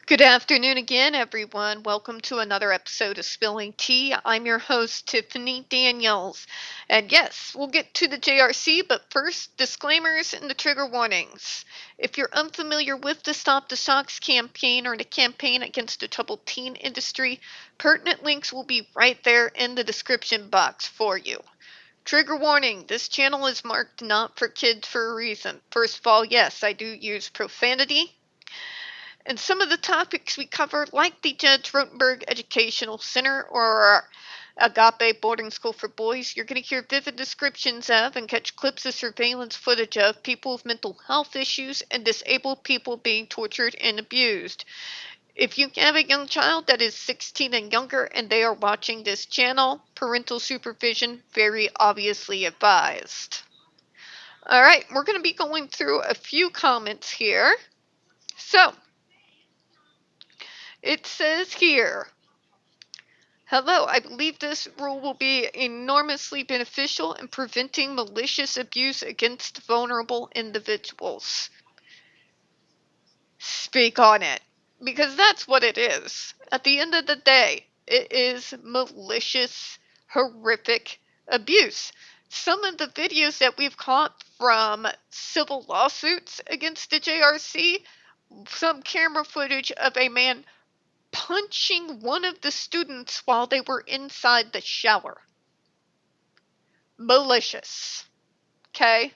Good afternoon again, everyone. Welcome to another episode of Spilling Tea. I'm your host, Tiffany Daniels. And yes, we'll get to the JRC, but first, disclaimers and the trigger warnings. If you're unfamiliar with the Stop the Shocks campaign or the campaign against the troubled teen industry, pertinent links will be right there in the description box for you. Trigger warning, this channel is marked not for kids for a reason. First of all, yes, I do use profanity. And some of the topics we cover, like the Judge Rotenberg Educational Center or Agape Boarding School for Boys, you're going to hear vivid descriptions of and catch clips of surveillance footage of people with mental health issues and disabled people being tortured and abused. If you have a young child that is 16 and younger and they are watching this channel, parental supervision very obviously advised. Alright, we're going to be going through a few comments here. So, it says here, hello, I believe this rule will be enormously beneficial in preventing malicious abuse against vulnerable individuals. Speak on it. Because that's what it is. At the end of the day, it is malicious, horrific abuse. Some of the videos that we've caught from civil lawsuits against the JRC, some camera footage of a man punching one of the students while they were inside the shower. Malicious. Okay?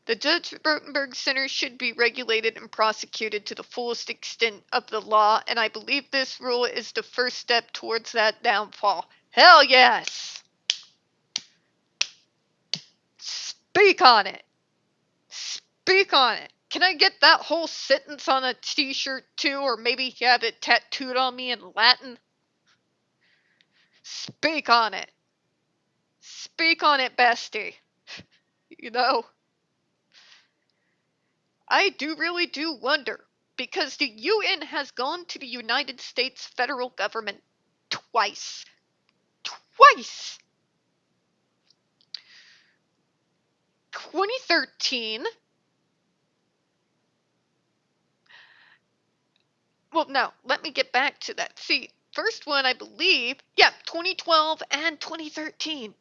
The Judge Rotenberg Center should be regulated and prosecuted to the fullest extent of the law, and I believe this rule is the first step towards that downfall. Hell yes! Speak on it. Speak on it. Can I get that whole sentence on a t-shirt too, or maybe have it tattooed on me in Latin? Speak on it. Speak on it, bestie. You know, I really do wonder, because the UN has gone to the United States federal government twice. Twice! 2013. Well, no, let me get back to that. See, first one, I believe, 2012 and 2013.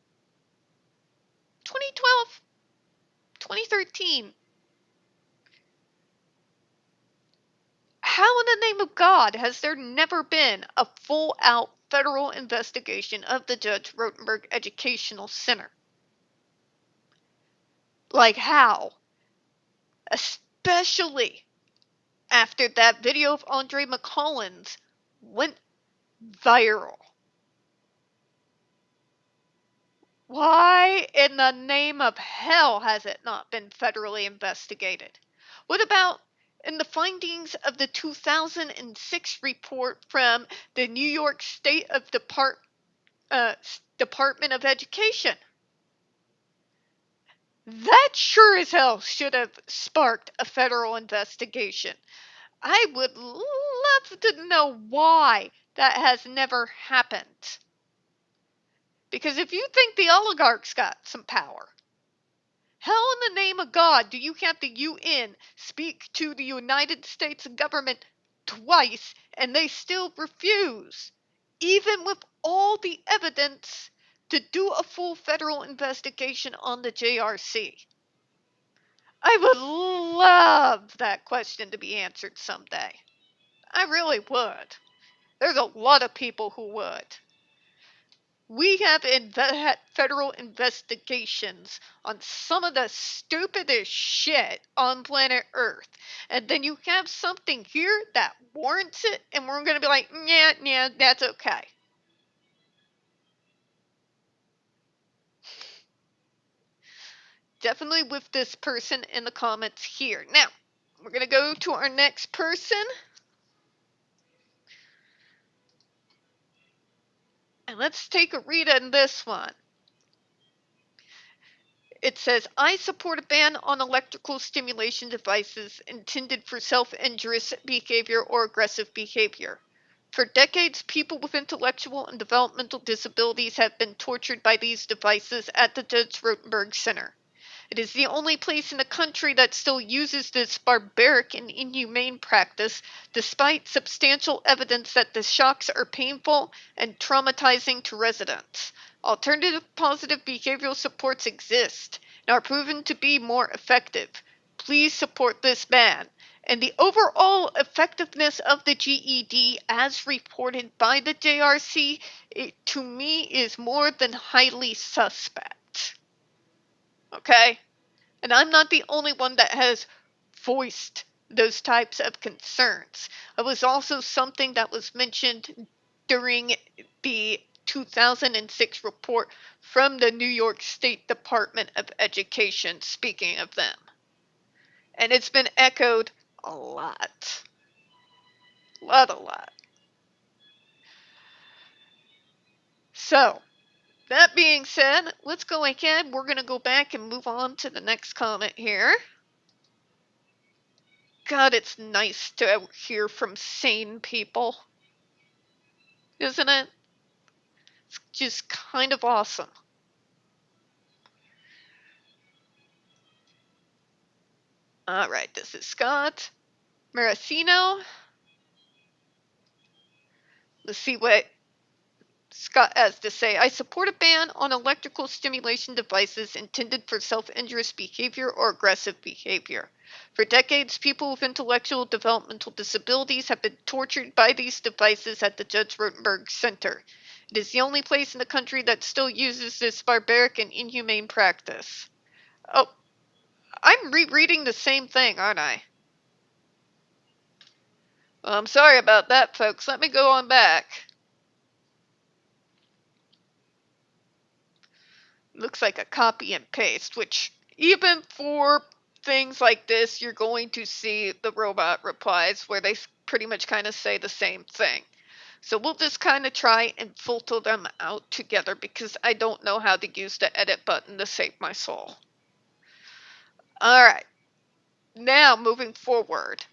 2012, 2013. How in the name of God has there never been a full-out federal investigation of the Judge Rotenberg Educational Center? Like how? Especially after that video of Andre McCollins went viral. Why in the name of hell has it not been federally investigated? What about in the findings of the 2006 report from the New York State of Department of Education? That sure as hell should have sparked a federal investigation. I would love to know why that has never happened. Because if you think the oligarchs got some power, how in the name of God do you have the UN speak to the United States government twice and they still refuse, even with all the evidence, to do a full federal investigation on the JRC? I would love that question to be answered someday. I really would. There's a lot of people who would. We have federal investigations on some of the stupidest shit on planet Earth. And then you have something here that warrants it, and we're going to be like, yeah, that's okay. Definitely with this person in the comments here. Now, we're going to go to our next person. And let's take a read on this one. It says, I support a ban on electrical stimulation devices intended for self-injurious behavior or aggressive behavior. For decades, people with intellectual and developmental disabilities have been tortured by these devices at the Judge Rotenberg Center. It is the only place in the country that still uses this barbaric and inhumane practice, despite substantial evidence that the shocks are painful and traumatizing to residents. Alternative positive behavioral supports exist and are proven to be more effective. Please support this ban. And the overall effectiveness of the GED, as reported by the JRC, to me is more than highly suspect. Okay? And I'm not the only one that has voiced those types of concerns. It was also something that was mentioned during the 2006 report from the New York State Department of Education, speaking of them. And it's been echoed a lot. A lot. So, that being said, let's go ahead. We're going to go back and move on to the next comment here. God, it's nice to hear from sane people. Isn't it? It's just kind of awesome. All right, this is Scott Maracino. Let's see what Scott has to say. I support a ban on electrical stimulation devices intended for self-injurious behavior or aggressive behavior. For decades, people with intellectual developmental disabilities have been tortured by these devices at the Judge Rotenberg Center. It is the only place in the country that still uses this barbaric and inhumane practice. Oh, I'm rereading the same thing, aren't I? Well, I'm sorry about that, folks. Let me go on back. Looks like a copy and paste, which even for things like this, you're going to see the robot replies where they pretty much kind of say the same thing. So we'll just kind of try and filter them out together because I don't know how to use the edit button to save my soul. All right, now moving forward.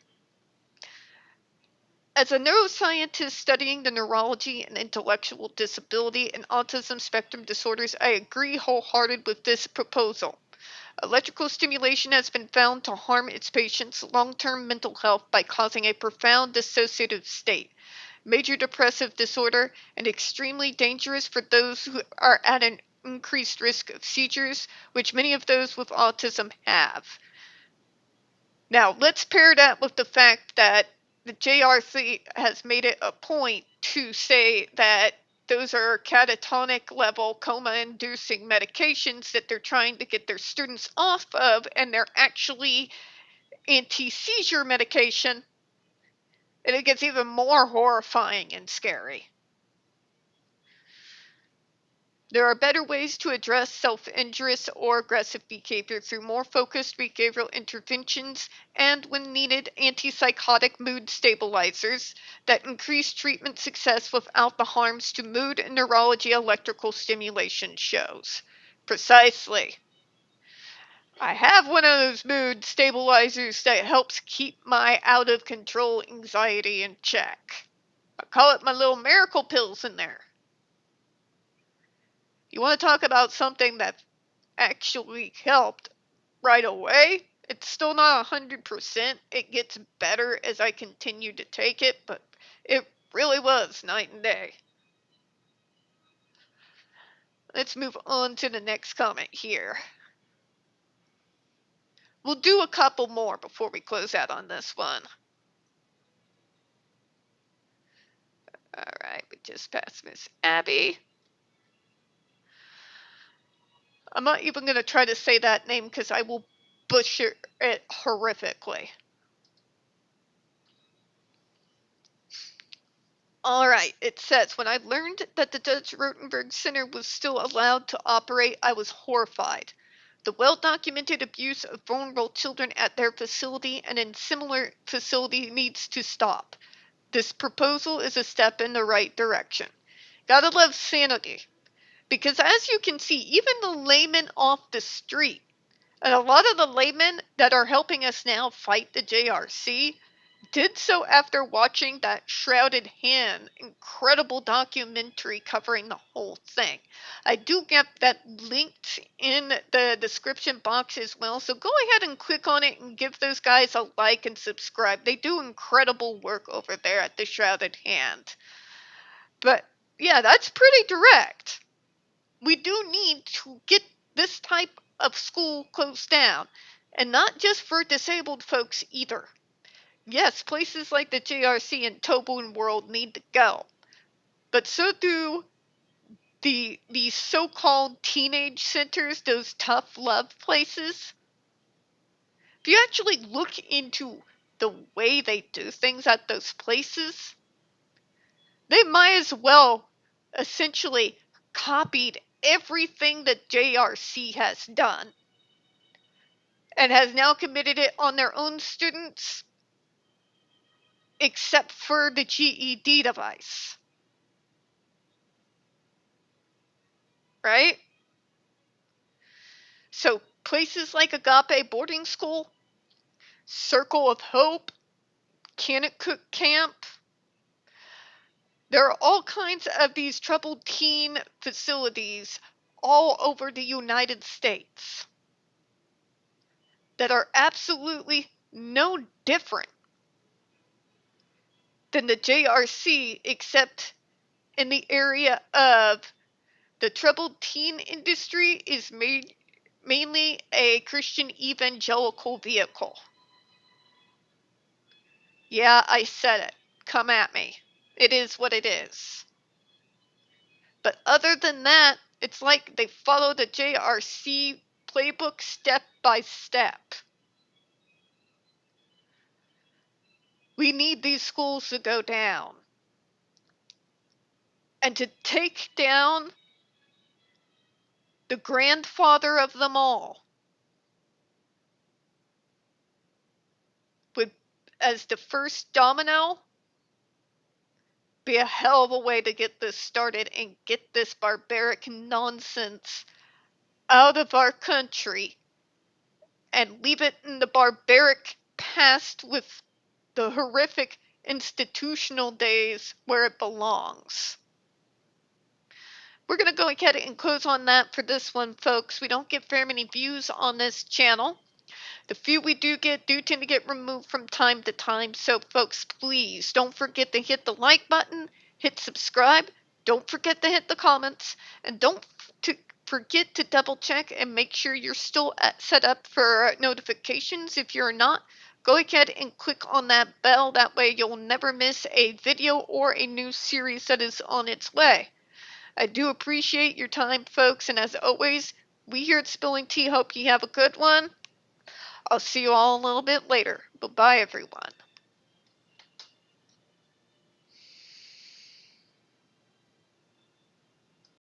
As a neuroscientist studying the neurology and intellectual disability and autism spectrum disorders, I agree wholeheartedly with this proposal. Electrical stimulation has been found to harm its patients' long-term mental health by causing a profound dissociative state, major depressive disorder, and extremely dangerous for those who are at an increased risk of seizures, which many of those with autism have. Now, let's pair that with the fact that the JRC has made it a point to say that those are catatonic level coma-inducing medications that they're trying to get their students off of, and they're actually anti-seizure medication, and it gets even more horrifying and scary. There are better ways to address self-injurious or aggressive behavior through more focused behavioral interventions and, when needed, antipsychotic mood stabilizers that increase treatment success without the harms to mood and neurology electrical stimulation shows. Precisely. I have one of those mood stabilizers that helps keep my out-of-control anxiety in check. I call it my little miracle pills in there. You want to talk about something that actually helped right away? It's still not 100%. It gets better as I continue to take it, but it really was night and day. Let's move on to the next comment here. We'll do a couple more before we close out on this one. All right, we just passed Miss Abby. I'm not even going to try to say that name because I will butcher it horrifically. All right, it says, when I learned that the Judge Rotenberg Center was still allowed to operate, I was horrified. The well-documented abuse of vulnerable children at their facility and in similar facility needs to stop. This proposal is a step in the right direction. Gotta love sanity. Because as you can see, even the laymen off the street, and a lot of the laymen that are helping us now fight the JRC, did so after watching that Shrouded Hand incredible documentary covering the whole thing. I do get that linked in the description box as well, so go ahead and click on it and give those guys a like and subscribe. They do incredible work over there at the Shrouded Hand. But yeah, that's pretty direct. We do need to get this type of school closed down, and not just for disabled folks either. Yes, places like the JRC and Tobin World need to go, but so do these so-called teenage centers, those tough love places. If you actually look into the way they do things at those places, they might as well essentially copied everything that JRC has done and has now committed it on their own students, except for the GED device. Right? So places like Agape Boarding School, Circle of Hope, Kanakuk Camp, there are all kinds of these troubled teen facilities all over the United States that are absolutely no different than the JRC, except in the area of the troubled teen industry is mainly a Christian evangelical vehicle. Yeah, I said it. Come at me. It is what it is. But other than that, it's like they follow the JRC playbook step by step. We need these schools to go down. And to take down the grandfather of them all would, as the first domino, be a hell of a way to get this started and get this barbaric nonsense out of our country and leave it in the barbaric past with the horrific institutional days where it belongs. We're going to go ahead and close on that for this one, folks. We don't get very many views on this channel. The few we do tend to get removed from time to time. So, folks, please don't forget to hit the like button, hit subscribe, don't forget to hit the comments, and don't forget to double check and make sure you're still set up for notifications. If you're not, go ahead and click on that bell. That way you'll never miss a video or a new series that is on its way. I do appreciate your time, folks, and as always, we here at Spilling Tea hope you have a good one. I'll see you all a little bit later. Bye-bye, everyone.